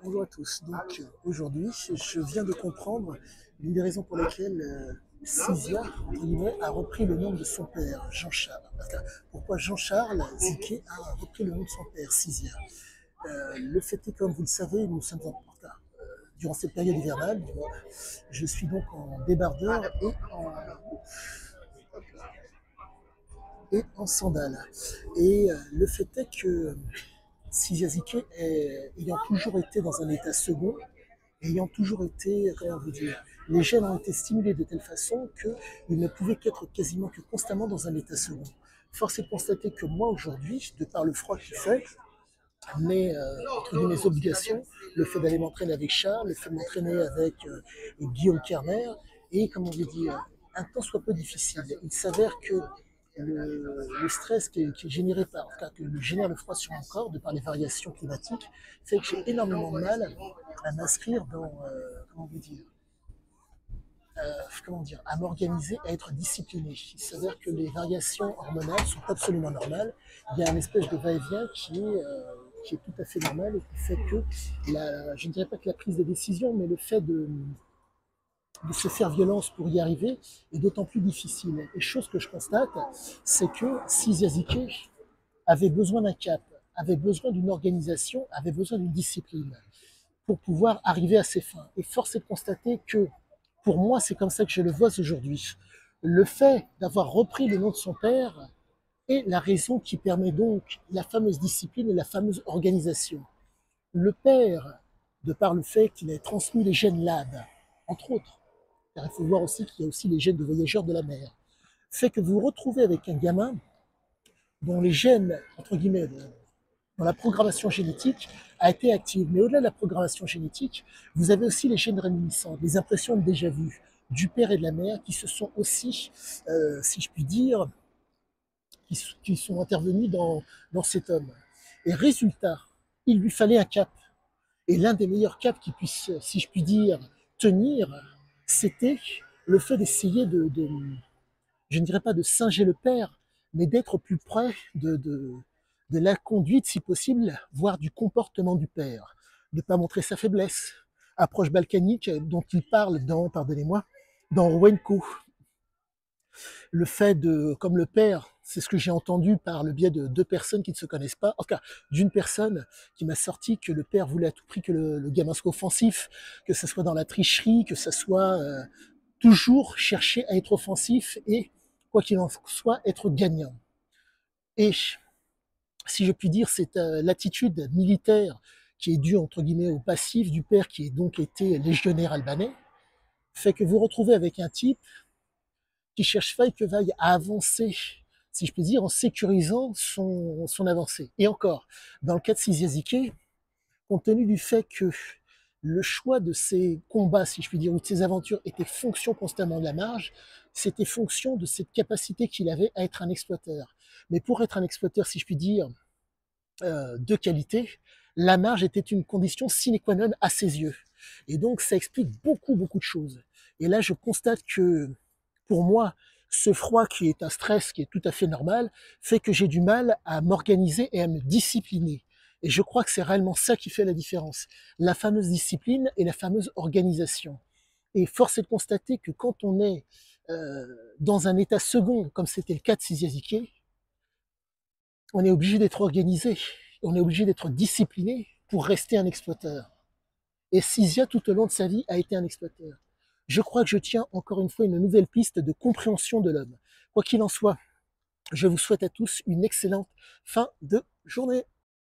Bonjour à tous. Donc aujourd'hui, je viens de comprendre l'une des raisons pour lesquelles Cisia, entre guillemets, a repris le nom de son père, Jean-Charles. Enfin, pourquoi Jean-Charles Ziké a repris le nom de son père, Cisia. Le fait est, comme vous le savez, nous sommes enfin, durant cette période hivernale, je suis donc en débardeur et en sandales. Et le fait est que Cisia Ziké, ayant toujours été dans un état second, ayant toujours été, comment vous dire, les gènes ont été stimulés de telle façon qu'ils ne pouvaient qu'être quasiment que constamment dans un état second. Force est de constater que moi aujourd'hui, de par le froid qu'il fait, mais entre mes obligations, le fait d'aller m'entraîner avec Charles, le fait de m'entraîner avec Guillaume Kerner, et comme on veut dire, un temps soit peu difficile. Il s'avère que le stress qui est généré par, enfin, que génère le froid sur mon corps, de par les variations climatiques, fait que j'ai énormément de mal à m'inscrire dans, comment vous dire, comment dire, à m'organiser, à être discipliné. Il s'avère que les variations hormonales sont absolument normales. Il y a une espèce de va-et-vient qui est tout à fait normal et qui fait que, je ne dirais pas que la prise de décision, mais le fait de se faire violence pour y arriver est d'autant plus difficile. Et chose que je constate, c'est que si Yazike avait besoin d'un cap, avait besoin d'une organisation, avait besoin d'une discipline pour pouvoir arriver à ses fins. Et force est de constater que, pour moi, c'est comme ça que je le vois aujourd'hui. Le fait d'avoir repris le nom de son père est la raison qui permet donc la fameuse discipline et la fameuse organisation. Le père, de par le fait qu'il ait transmis les gènes LAB, entre autres, car il faut voir aussi qu'il y a aussi les gènes de voyageurs de la mer, fait que vous vous retrouvez avec un gamin dont les gènes, entre guillemets, dont la programmation génétique a été active. Mais au-delà de la programmation génétique, vous avez aussi les gènes réminiscents, les impressions de déjà-vu du père et de la mère qui se sont aussi, si je puis dire, qui sont intervenus dans cet homme. Et résultat, il lui fallait un cap. Et l'un des meilleurs caps qui puisse, si je puis dire, tenir, c'était le fait d'essayer je ne dirais pas de singer le père, mais d'être plus près de la conduite, si possible, voire du comportement du père. De ne pas montrer sa faiblesse. Approche balkanique dont il parle dans, pardonnez-moi, dans Wenko. Le fait de, comme le père, c'est ce que j'ai entendu par le biais de deux personnes qui ne se connaissent pas, en tout cas d'une personne qui m'a sorti que le père voulait à tout prix que le gamin soit offensif, que ce soit dans la tricherie, que ce soit toujours chercher à être offensif et, quoi qu'il en soit, être gagnant. Et si je puis dire, c'est l'attitude militaire qui est due, entre guillemets, au passif du père qui est donc été légionnaire albanais, fait que vous retrouvez avec un type qui cherche faille que vaille à avancer, si je puis dire, en sécurisant son avancée. Et encore, dans le cas de Siziazike, compte tenu du fait que le choix de ses combats, si je puis dire, ou de ses aventures était fonction constamment de la marge, c'était fonction de cette capacité qu'il avait à être un exploiteur. Mais pour être un exploiteur, si je puis dire, de qualité, la marge était une condition sine qua non à ses yeux. Et donc, ça explique beaucoup, beaucoup de choses. Et là, je constate que, pour moi, ce froid qui est un stress qui est tout à fait normal, fait que j'ai du mal à m'organiser et à me discipliner. Et je crois que c'est réellement ça qui fait la différence. La fameuse discipline et la fameuse organisation. Et force est de constater que quand on est dans un état second, comme c'était le cas de Siziazike, on est obligé d'être organisé, on est obligé d'être discipliné pour rester un exploiteur. Et Cisia, tout au long de sa vie, a été un exploiteur. Je crois que je tiens encore une fois une nouvelle piste de compréhension de l'homme. Quoi qu'il en soit, je vous souhaite à tous une excellente fin de journée.